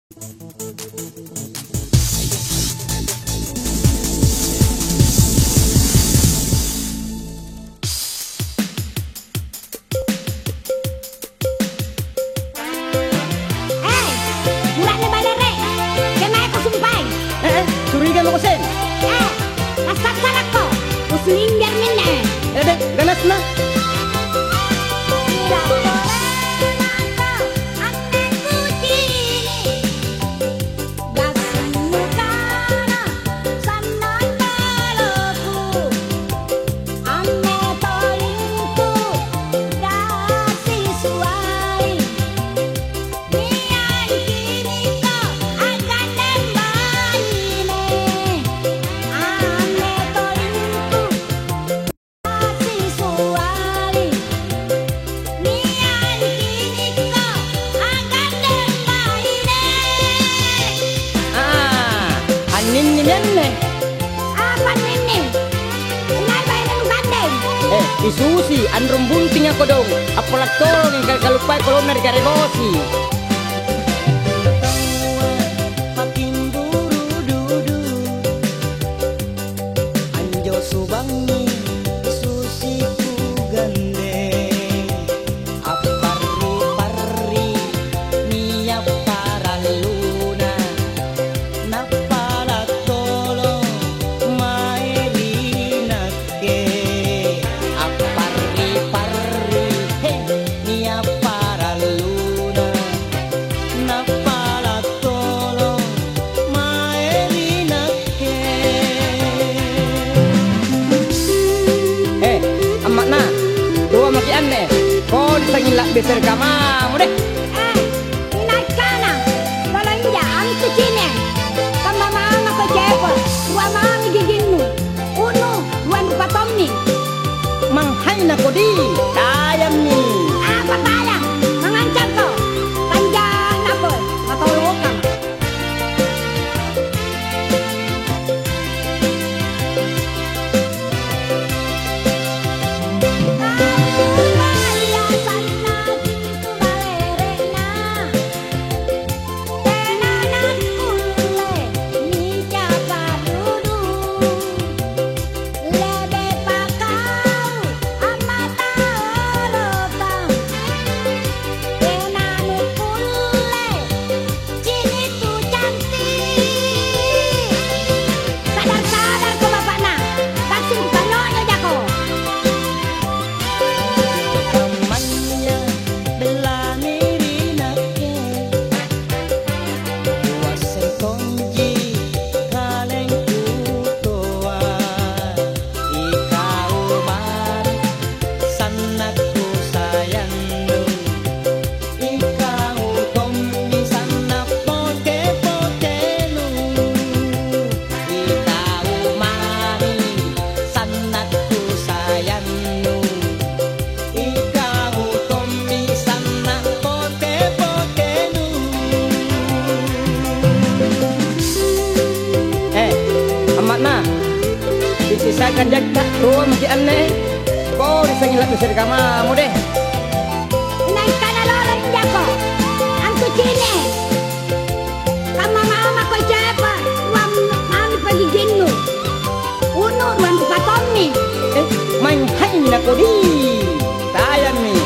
Curiga mo ko sen. Asap sarak ko. Usulinggar minna. Ganas na. Isusi androm bunting ako dong. Apalat tolong yang kalupay kalau nari karebosi. Makin buru dudu anjo subangi isusi ku gandeng. Apari niya para luna napala tolong mairina ke. Sangilak beser kamamu deh. Inai kana. Kalau inja antu cine. Kamba mama ko cepo. Dua mami giginmu. Uno, dua rupa tomni. Manghaina ko di. Tayam ni. Apa tayam? Mengancam ko. Panjang apa? Matolokan. Sisakan jaga tua masih aneh. Kau disangilak besar kamamu deh. Inai kana lorong jako. Antu cine. Kama mama ko cepo. Dua mami pergi ginu. Uno, dua rupa tomni. Main hain aku di. Tayang nih.